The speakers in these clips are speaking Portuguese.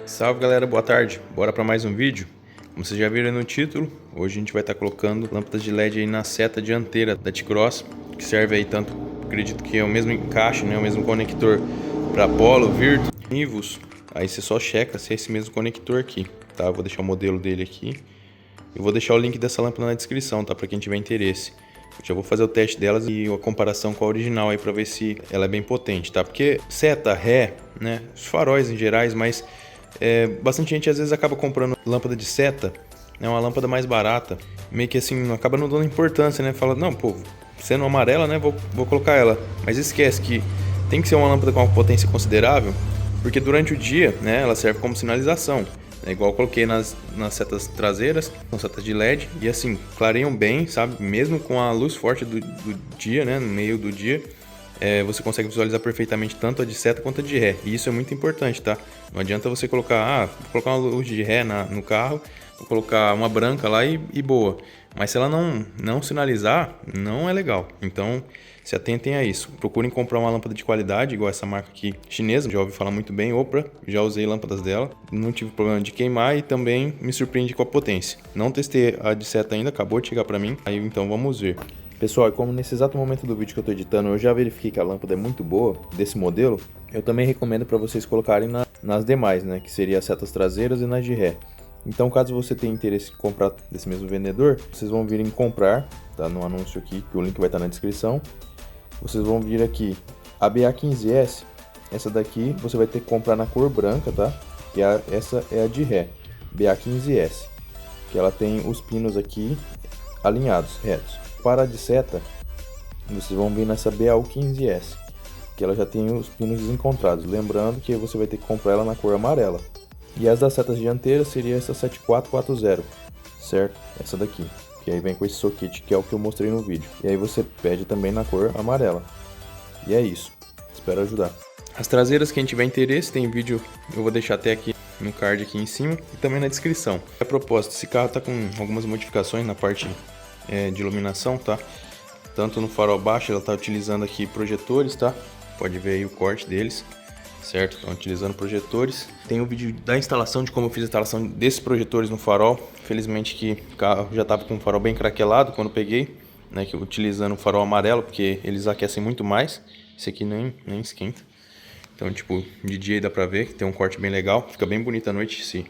Salve galera, boa tarde. Bora para mais um vídeo. Como vocês já viram aí no título, hoje a gente vai estar colocando lâmpadas de LED aí na seta dianteira da T-Cross, que serve aí tanto, acredito que é o mesmo encaixe, né, o mesmo conector para Polo, Virtus, Nivus. Aí você só checa se é esse mesmo conector aqui, tá? Eu vou deixar o modelo dele aqui. Eu vou deixar o link dessa lâmpada na descrição, tá? Para quem tiver interesse. Eu já vou fazer o teste delas e a comparação com a original aí para ver se ela é bem potente, tá? Porque seta, ré, né, os faróis em gerais, mas bastante gente às vezes acaba comprando lâmpada de seta, né, uma lâmpada mais barata, meio que assim, acaba não dando importância, né? Fala, não, pô, sendo amarela, né, vou colocar ela. Mas esquece que tem que ser uma lâmpada com uma potência considerável, porque durante o dia, né, ela serve como sinalização. É igual eu coloquei nas setas traseiras, são setas de LED, e assim, clareiam bem, sabe? Mesmo com a luz forte do dia, né, no meio do dia, você consegue visualizar perfeitamente tanto a de seta quanto a de ré. E isso é muito importante, tá? Não adianta você colocar, vou colocar uma luz de ré no carro, vou colocar uma branca lá e boa. Mas se ela não sinalizar, não é legal. Então, se atentem a isso. Procurem comprar uma lâmpada de qualidade, igual essa marca aqui chinesa, já ouvi falar muito bem, Opra, já usei lâmpadas dela, não tive problema de queimar e também me surpreende com a potência. Não testei a de seta ainda, acabou de chegar para mim, aí então vamos ver. Pessoal, e como nesse exato momento do vídeo que eu estou editando eu já verifiquei que a lâmpada é muito boa desse modelo, eu também recomendo para vocês colocarem nas demais, né, que seria as setas traseiras e nas de ré. Então, caso você tenha interesse em comprar desse mesmo vendedor, vocês vão vir em comprar, tá no anúncio aqui, que o link vai estar na descrição. Vocês vão vir aqui, a BA15S, essa daqui você vai ter que comprar na cor branca, tá? Que essa é a de ré, BA15S, que ela tem os pinos aqui alinhados, retos. Para a de seta, vocês vão vir nessa BAU15S, que ela já tem os pinos desencontrados. Lembrando que você vai ter que comprar ela na cor amarela. E as das setas dianteiras seria essa 7440, certo? Essa daqui, que aí vem com esse soquete, que é o que eu mostrei no vídeo. E aí você pede também na cor amarela. E é isso, espero ajudar. As traseiras, quem tiver interesse, tem vídeo, eu vou deixar até aqui no card aqui em cima e também na descrição. A propósito, esse carro tá com algumas modificações na parte de iluminação, tá? Tanto no farol baixo, ela tá utilizando aqui projetores, tá? Pode ver aí o corte deles, certo? Estão utilizando projetores. Tem um vídeo da instalação, de como eu fiz a instalação desses projetores no farol. Felizmente que o carro já tava com o farol bem craquelado quando peguei, né? Que utilizando o farol amarelo, porque eles aquecem muito mais. Esse aqui nem esquenta. Então, tipo, de dia dá pra ver que tem um corte bem legal. Fica bem bonito à noite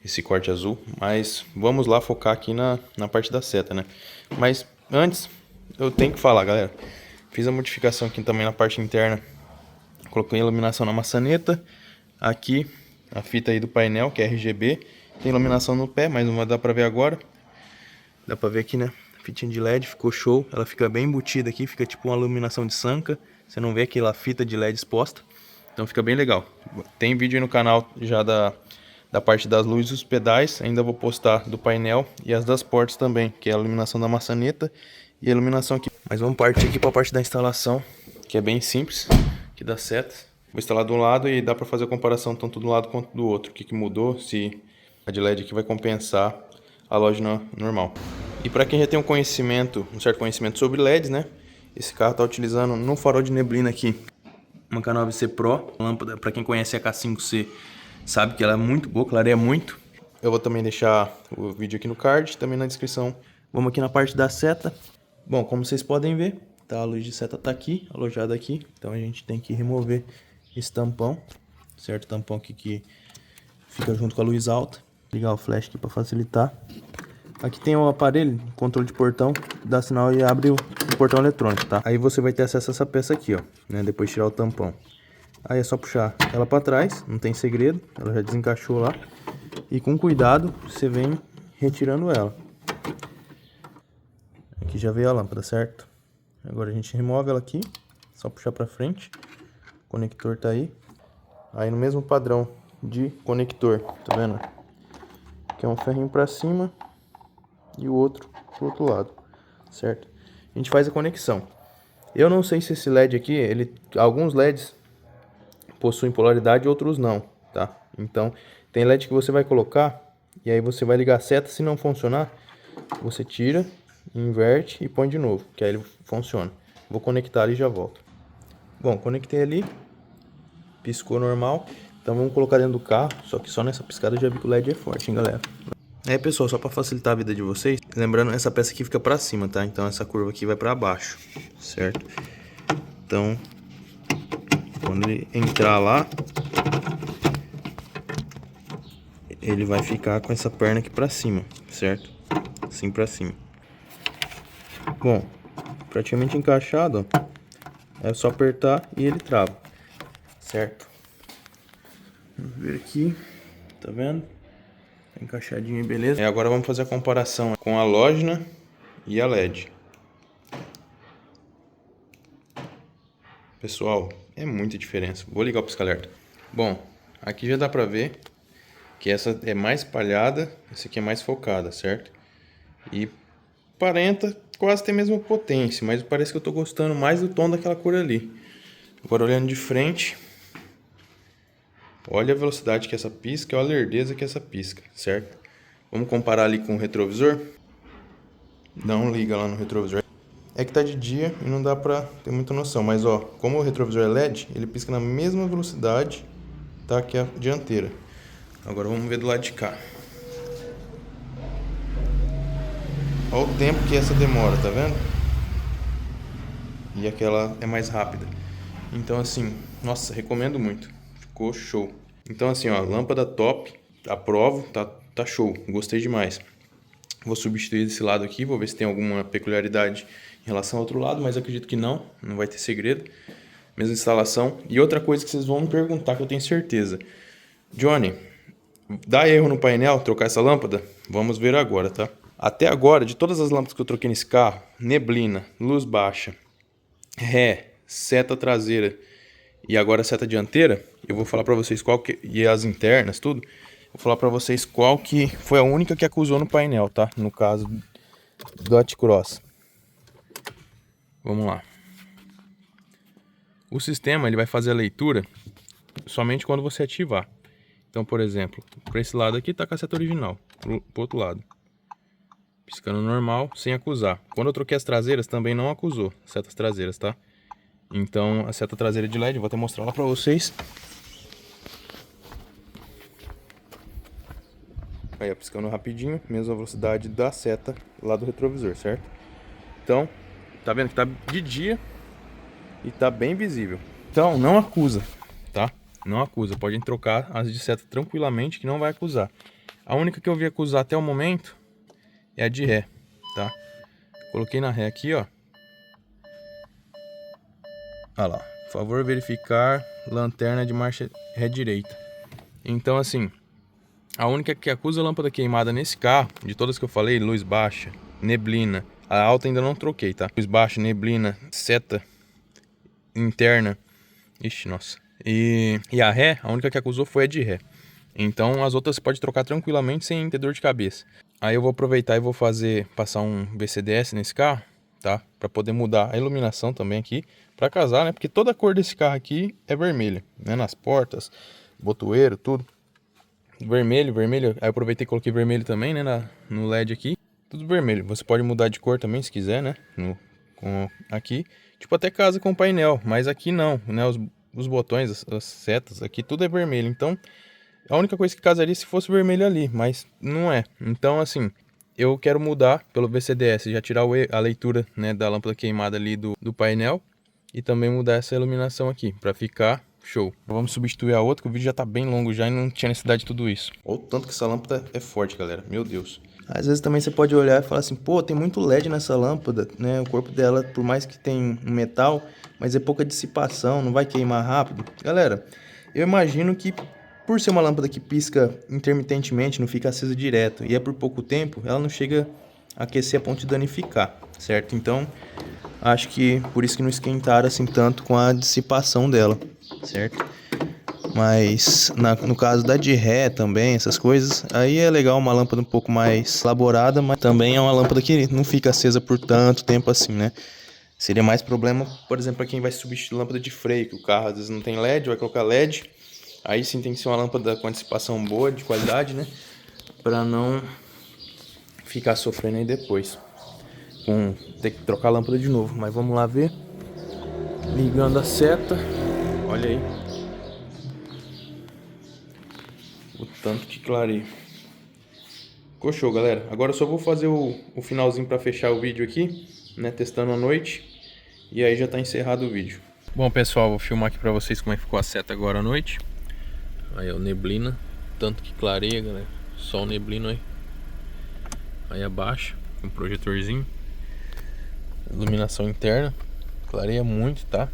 esse corte azul. Mas vamos lá focar aqui na parte da seta, né? Mas antes, eu tenho que falar, galera. Fiz a modificação aqui também na parte interna. Coloquei iluminação na maçaneta. Aqui, a fita aí do painel, que é RGB. Tem iluminação no pé, mas não vai dar pra ver agora. Dá pra ver aqui, né? Fitinha de LED, ficou show. Ela fica bem embutida aqui, fica tipo uma iluminação de sanca. Você não vê aquela fita de LED exposta. Então fica bem legal. Tem vídeo aí no canal já da parte das luzes e os pedais. Ainda vou postar do painel e as das portas também, que é a iluminação da maçaneta e a iluminação aqui. Mas vamos partir aqui para a parte da instalação, que é bem simples, aqui das setas. Vou instalar de um lado e dá para fazer a comparação tanto do lado quanto do outro. O que mudou, se a de LED aqui vai compensar a loja normal. E para quem já tem um certo conhecimento sobre LEDs, né? Esse carro está utilizando no farol de neblina aqui uma K9C Pro, lâmpada, para quem conhece a K5C, sabe que ela é muito boa, clareia muito. Eu vou também deixar o vídeo aqui no card, também na descrição. Vamos aqui na parte da seta. Bom, como vocês podem ver, tá, a luz de seta tá aqui, alojada aqui. Então a gente tem que remover esse tampão, certo? O tampão aqui que fica junto com a luz alta. Ligar o flash aqui para facilitar. Aqui tem o aparelho, controle de portão, dá sinal e abre o portão eletrônico, tá? Aí você vai ter acesso a essa peça aqui, ó, né? Depois de tirar o tampão. Aí é só puxar ela para trás, não tem segredo, ela já desencaixou lá. E com cuidado, você vem retirando ela. Aqui já veio a lâmpada, certo? Agora a gente remove ela aqui, só puxar para frente. O conector tá aí. Aí no mesmo padrão de conector, tá vendo? Aqui é um ferrinho para cima e o outro pro outro lado, certo? A gente faz a conexão. Eu não sei se esse LED aqui, alguns LEDs possuem polaridade, outros não, tá? Então, tem LED que você vai colocar e aí você vai ligar a seta, se não funcionar, você tira, inverte e põe de novo, que aí ele funciona. Vou conectar ali e já volto. Bom, conectei ali, piscou normal. Então vamos colocar dentro do carro, só que só nessa piscada eu já vi que o LED é forte, hein, galera. Aí, pessoal, só para facilitar a vida de vocês, lembrando, essa peça aqui fica para cima, tá? Então essa curva aqui vai para baixo, certo? Então, quando ele entrar lá, ele vai ficar com essa perna aqui para cima, certo? Assim para cima. Bom, praticamente encaixado, ó. É só apertar e ele trava, certo? Vamos ver aqui, tá vendo? Tá encaixadinho, beleza? E agora vamos fazer a comparação com a halógena e a LED. Pessoal, é muita diferença. Vou ligar o pisca-alerta. Bom, aqui já dá pra ver que essa é mais espalhada, essa aqui é mais focada, certo? E aparenta quase ter a mesma potência, mas parece que eu tô gostando mais do tom daquela cor ali. Agora olhando de frente, olha a velocidade que essa pisca, olha a lerdeza que essa pisca, certo? Vamos comparar ali com o retrovisor? Não liga lá no retrovisor. É que tá de dia e não dá pra ter muita noção, mas ó, como o retrovisor é LED, ele pisca na mesma velocidade, tá, que a dianteira. Agora vamos ver do lado de cá. Olha o tempo que essa demora, tá vendo? E aquela é mais rápida. Então assim, nossa, recomendo muito. Ficou show. Então assim, ó, lâmpada top, aprovo, tá show, gostei demais. Vou substituir esse lado aqui, vou ver se tem alguma peculiaridade em relação ao outro lado, mas acredito que não vai ter segredo. Mesma instalação. E outra coisa que vocês vão me perguntar, que eu tenho certeza. Johnny, dá erro no painel trocar essa lâmpada? Vamos ver agora, tá? Até agora, de todas as lâmpadas que eu troquei nesse carro, neblina, luz baixa, ré, seta traseira e agora seta dianteira, eu vou falar pra vocês qual que... e as internas, tudo. Vou falar pra vocês qual que foi a única que acusou no painel, tá? No caso do T-Cross. Vamos lá. O sistema ele vai fazer a leitura somente quando você ativar. Então, por exemplo, para esse lado aqui tá com a seta original, pro outro lado. Piscando normal, sem acusar. Quando eu troquei as traseiras, também não acusou setas traseiras, tá? Então, a seta traseira de LED, vou até mostrar lá pra vocês. Aí, ó, piscando rapidinho, mesma velocidade da seta lá do retrovisor, certo? Então, tá vendo que tá de dia e tá bem visível. Então, não acusa, tá? Não acusa, podem trocar as de seta tranquilamente que não vai acusar. A única que eu vi acusar até o momento é a de ré, tá? Coloquei na ré aqui, ó. Olha lá, por favor verificar lanterna de marcha ré direita. Então assim, a única que acusa lâmpada queimada nesse carro, de todas que eu falei, luz baixa, neblina, a alta ainda não troquei, tá? Luz baixa, neblina, seta interna, ixi, nossa. E a ré, a única que acusou foi a de ré. Então as outras você pode trocar tranquilamente sem ter dor de cabeça. Aí eu vou aproveitar e vou passar um VCDS nesse carro, tá? Pra poder mudar a iluminação também aqui, pra casar, né? Porque toda a cor desse carro aqui é vermelha, né? Nas portas, botoeiro, tudo. Vermelho, vermelho. Aí eu aproveitei e coloquei vermelho também, né? No LED aqui. Tudo vermelho. Você pode mudar de cor também se quiser, né? Aqui. Tipo, até casa com painel, mas aqui não, né? Os botões, as setas, aqui tudo é vermelho. Então, a única coisa que casaria se fosse vermelho ali, mas não é. Então, assim, eu quero mudar pelo VCDS, já tirar a leitura, né, da lâmpada queimada ali do painel e também mudar essa iluminação aqui, pra ficar show. Vamos substituir a outra, que o vídeo já tá bem longo já e não tinha necessidade de tudo isso. Olha o tanto que essa lâmpada é forte, galera. Meu Deus. Às vezes também você pode olhar e falar assim, pô, tem muito LED nessa lâmpada, né? O corpo dela, por mais que tem um metal, mas é pouca dissipação, não vai queimar rápido. Galera, eu imagino que por ser uma lâmpada que pisca intermitentemente, não fica acesa direto, e é por pouco tempo, ela não chega a aquecer a ponto de danificar, certo? Então, acho que por isso que não esquentaram assim tanto com a dissipação dela, certo? Mas no caso da de ré também, essas coisas, aí é legal uma lâmpada um pouco mais elaborada, mas também é uma lâmpada que não fica acesa por tanto tempo assim, né? Seria mais problema, por exemplo, para quem vai substituir lâmpada de freio, que o carro às vezes não tem LED, vai colocar LED. Aí sim tem que ser uma lâmpada com dissipação boa, de qualidade, né? Pra não ficar sofrendo aí depois. Ter que trocar a lâmpada de novo. Mas vamos lá ver. Ligando a seta. Olha aí. Tanto que clareia. Ficou show, galera. Agora eu só vou fazer o finalzinho para fechar o vídeo aqui, né? Testando à noite. E aí já tá encerrado o vídeo. Bom, pessoal, vou filmar aqui para vocês como é que ficou a seta agora à noite. Aí, ó, neblina. Tanto que clareia, galera. Sol neblino aí. Aí abaixa, um projetorzinho. Iluminação interna. Clareia muito, tá?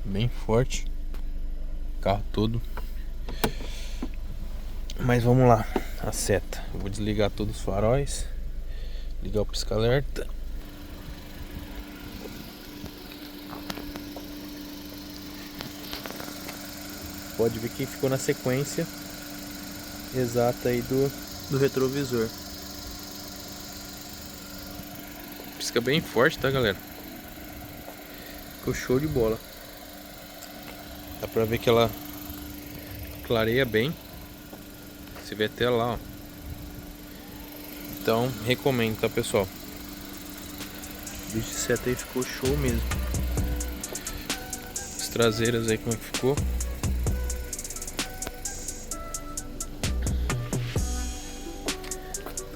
Bem forte. Carro todo. Mas vamos lá, a seta. Eu vou desligar todos os faróis. Ligar o pisca-alerta. Pode ver que ficou na sequência exata aí do retrovisor. Pisca bem forte, tá, galera? Ficou show de bola. Dá pra ver que ela clareia bem. Você vê até lá, ó. Então, recomendo, tá, pessoal? O bicho de seta aí ficou show mesmo. As traseiras aí, como é que ficou?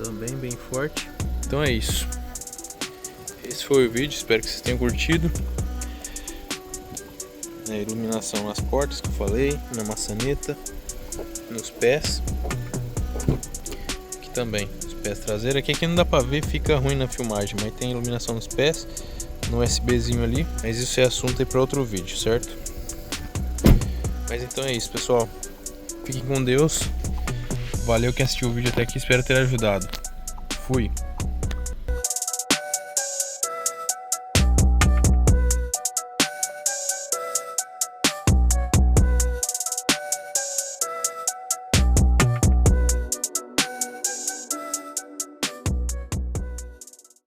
Também bem forte. Então é isso. Esse foi o vídeo, espero que vocês tenham curtido. A iluminação nas portas que eu falei, na maçaneta, nos pés. Aqui também, os pés traseiros. Aqui não dá pra ver, fica ruim na filmagem, mas tem iluminação nos pés, no USBzinho ali. Mas isso é assunto aí para outro vídeo, certo? Mas então é isso, pessoal. Fiquem com Deus. Valeu quem assistiu o vídeo até aqui, espero ter ajudado. Fui!